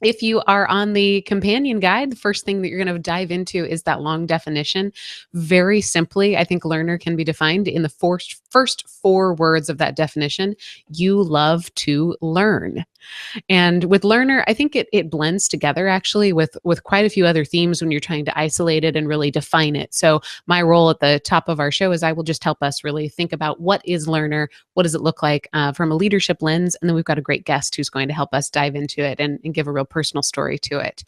If you are on the companion guide, the first thing that you're going to dive into is that long definition. Very simply, I think learner can be defined in the first 4 words of that definition. You love to learn. And with learner, I think it blends together actually with quite a few other themes when you're trying to isolate it and really define it. So my role at the top of our show is I will just help us really think about what is learner, what does it look like from a leadership lens, and then we've got a great guest who's going to help us dive into it and give a real personal story to it.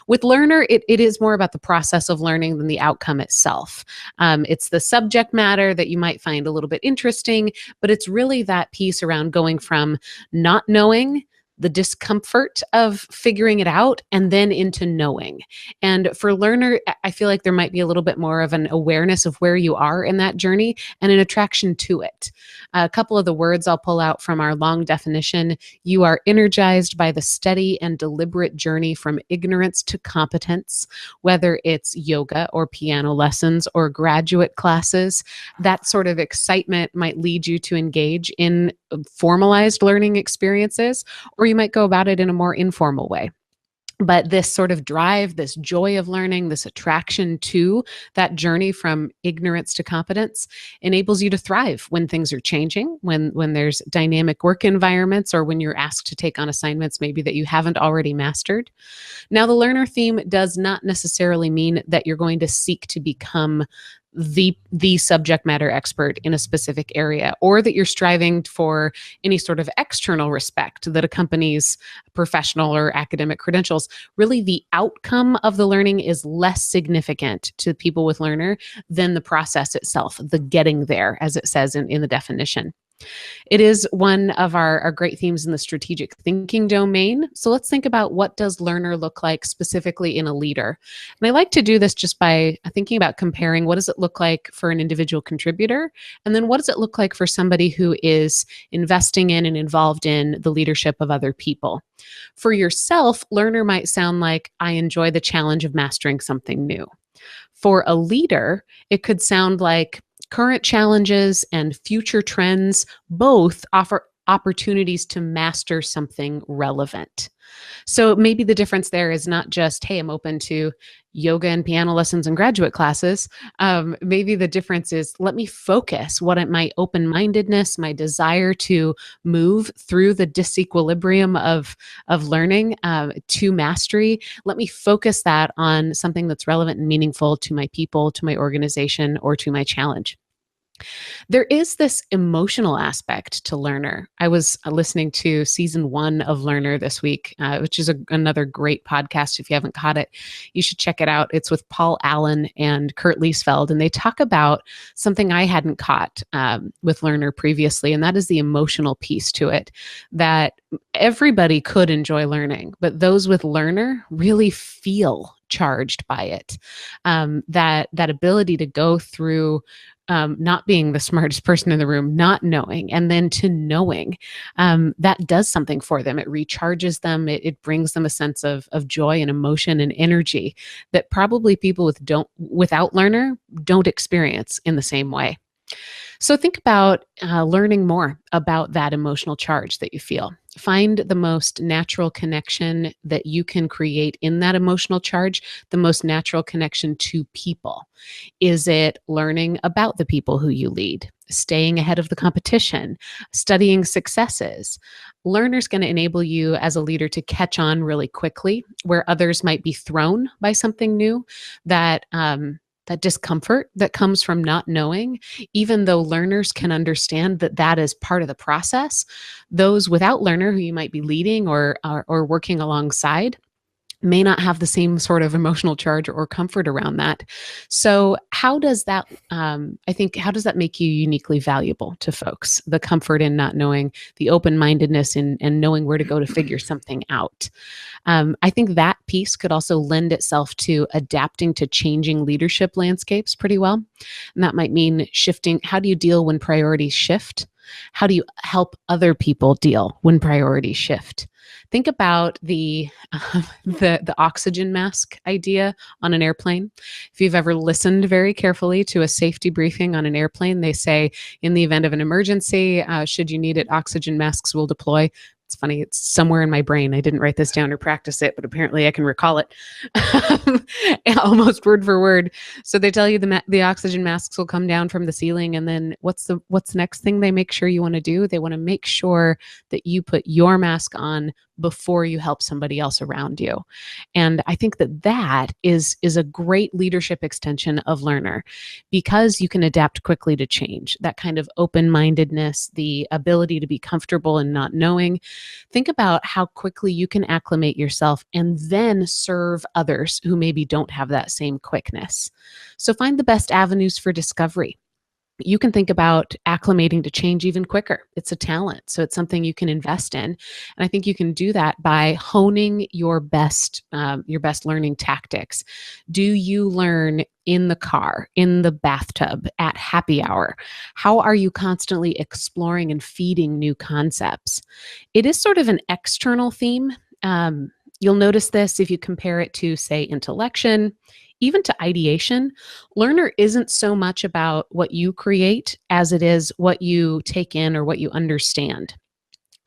With learner, it is more about the process of learning than the outcome itself. It's the subject matter that you might find a little bit interesting, but it's really that piece around going from not knowing, the discomfort of figuring it out, and then into knowing. And for learner, I feel like there might be a little bit more of an awareness of where you are in that journey and an attraction to it. A couple of the words I'll pull out from our long definition: you are energized by the steady and deliberate journey from ignorance to competence, whether it's yoga or piano lessons or graduate classes. That sort of excitement might lead you to engage in formalized learning experiences, or you might go about it in a more informal way. But this sort of drive, this joy of learning, this attraction to that journey from ignorance to competence enables you to thrive when things are changing, when there's dynamic work environments, or when you're asked to take on assignments maybe that you haven't already mastered. Now, the learner theme does not necessarily mean that you're going to seek to become the subject matter expert in a specific area, or that you're striving for any sort of external respect that accompanies professional or academic credentials. Really, the outcome of the learning is less significant to people with learner than the process itself, the getting there, as it says in the definition. It is one of our great themes in the strategic thinking domain. So let's think about, what does learner look like specifically in a leader? And I like to do this just by thinking about comparing what does it look like for an individual contributor, and then what does it look like for somebody who is investing in and involved in the leadership of other people. For yourself, learner might sound like, I enjoy the challenge of mastering something new. For a leader, it could sound like, current challenges and future trends both offer opportunities to master something relevant. So maybe the difference there is not just, hey, I'm open to yoga and piano lessons and graduate classes. Maybe the difference is, let me focus my open-mindedness, my desire to move through the disequilibrium of learning to mastery. Let me focus that on something that's relevant and meaningful to my people, to my organization, or to my challenge. There is this emotional aspect to learner. I was listening to season 1 of Learner this week, which is another great podcast. If you haven't caught it, you should check it out. It's with Paul Allen and Kurt Liesfeld, and they talk about something I hadn't caught with learner previously, and that is the emotional piece to it, that everybody could enjoy learning, but those with learner really feel charged by it. That ability to go through not being the smartest person in the room, not knowing, and then to knowing, that does something for them. It recharges them. It brings them a sense of joy and emotion and energy that probably people without learner don't experience in the same way. So think about learning more about that emotional charge that you feel. Find the most natural connection that you can create in that emotional charge, the most natural connection to people. Is it learning about the people who you lead, staying ahead of the competition, studying successes? Learner's going to enable you as a leader to catch on really quickly where others might be thrown by something new, that discomfort that comes from not knowing. Even though learners can understand that that is part of the process, those without learner who you might be leading or working alongside may not have the same sort of emotional charge or comfort around that. So how does that, how does that make you uniquely valuable to folks? The comfort in not knowing, the open-mindedness and knowing where to go to figure something out. I think that piece could also lend itself to adapting to changing leadership landscapes pretty well. And that might mean shifting. How do you deal when priorities shift? How do you help other people deal when priorities shift? Think about the oxygen mask idea on an airplane. If you've ever listened very carefully to a safety briefing on an airplane, they say, in the event of an emergency, should you need it, oxygen masks will deploy. It's funny. It's somewhere in my brain. I didn't write this down or practice it, but apparently I can recall it almost word for word. So they tell you the oxygen masks will come down from the ceiling, and then what's the next thing they make sure you want to do? They want to make sure that you put your mask on before you help somebody else around you. And I think that is a great leadership extension of learner, because you can adapt quickly to change. That kind of open-mindedness, the ability to be comfortable in not knowing. Think about how quickly you can acclimate yourself and then serve others who maybe don't have that same quickness. So find the best avenues for discovery. You can think about acclimating to change even quicker. It's a talent, so it's something you can invest in, and I think you can do that by honing your best learning tactics. Do you learn in the car, in the bathtub, at happy hour? How are you constantly exploring and feeding new concepts? It is sort of an external theme. You'll notice this if you compare it to, say, intellection, even to ideation. Learner isn't so much about what you create as it is what you take in or what you understand.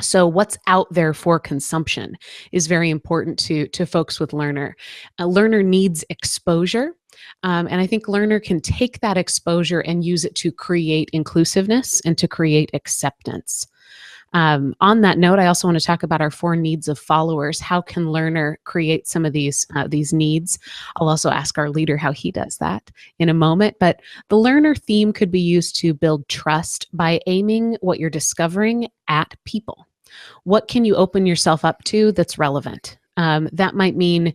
So what's out there for consumption is very important to folks with learner. A learner needs exposure. And I think learner can take that exposure and use it to create inclusiveness and to create acceptance. On that note, I also want to talk about our 4 needs of followers. How can learner create some of these needs? I'll also ask our leader how he does that in a moment. But the learner theme could be used to build trust by aiming what you're discovering at people. What can you open yourself up to that's relevant? That might mean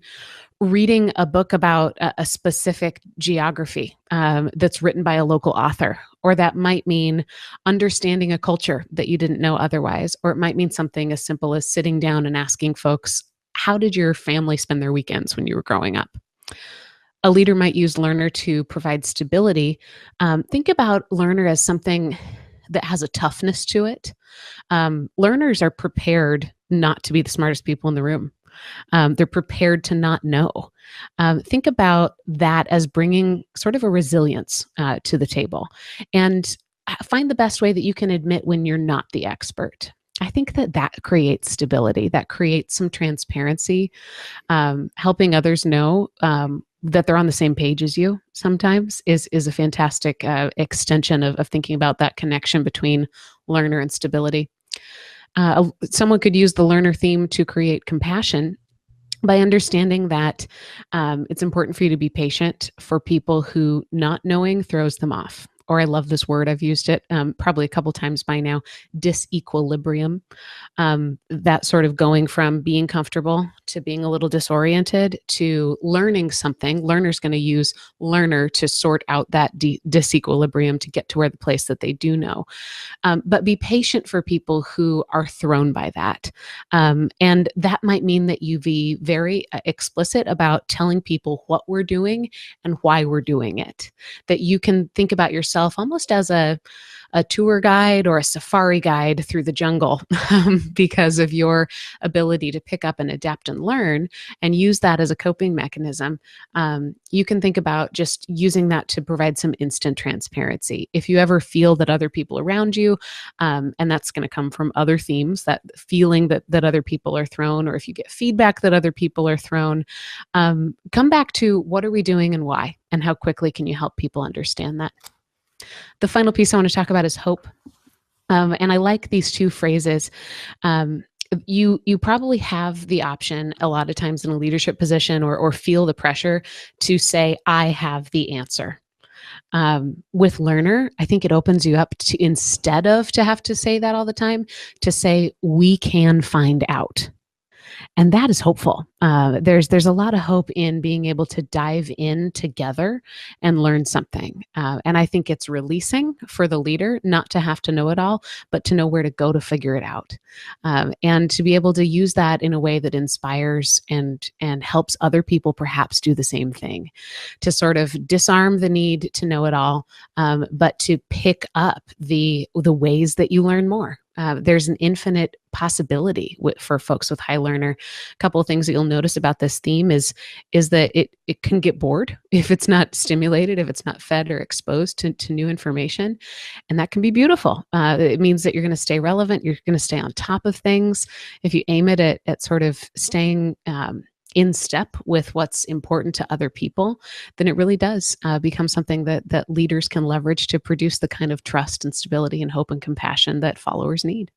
reading a book about a specific geography that's written by a local author, or that might mean understanding a culture that you didn't know otherwise, or it might mean something as simple as sitting down and asking folks, how did your family spend their weekends when you were growing up? A leader might use learner to provide stability. Think about learner as something that has a toughness to it. Learners are prepared not to be the smartest people in the room. They're prepared to not know. Think about that as bringing sort of a resilience to the table, and find the best way that you can admit when you're not the expert. I think that creates stability, that creates some transparency, helping others know that they're on the same page as you sometimes is a fantastic extension of thinking about that connection between learner and stability. Someone could use the learner theme to create compassion by understanding that it's important for you to be patient for people who not knowing throws them off. Or I love this word, I've used it probably a couple times by now, disequilibrium. That sort of going from being comfortable to being a little disoriented to learning something. Learner's going to use learner to sort out that disequilibrium to get to where the place that they do know. But be patient for people who are thrown by that. And that might mean that you be very explicit about telling people what we're doing and why we're doing it. That you can think about yourself almost as a tour guide or a safari guide through the jungle because of your ability to pick up and adapt and learn and use that as a coping mechanism. You can think about just using that to provide some instant transparency. If you ever feel that other people around you, and that's going to come from other themes, that feeling that other people are thrown, or if you get feedback that other people are thrown, come back to what are we doing and why, and how quickly can you help people understand that. The final piece I want to talk about is hope. And I like these 2 phrases. You probably have the option a lot of times in a leadership position or feel the pressure to say, I have the answer. With learner, I think it opens you up to, instead of to have to say that all the time, to say, we can find out. And that is hopeful. There's a lot of hope in being able to dive in together and learn something. And I think it's releasing for the leader not to have to know it all, but to know where to go to figure it out. And to be able to use that in a way that inspires and helps other people perhaps do the same thing. To sort of disarm the need to know it all, but to pick up the ways that you learn more. There's an infinite possibility for folks with high learner. A couple of things that you'll notice about this theme is that it can get bored if it's not stimulated, if it's not fed or exposed to new information, and that can be beautiful. It means that you're going to stay relevant, you're going to stay on top of things. If you aim it at sort of staying in step with what's important to other people, then it really does become something that leaders can leverage to produce the kind of trust and stability and hope and compassion that followers need.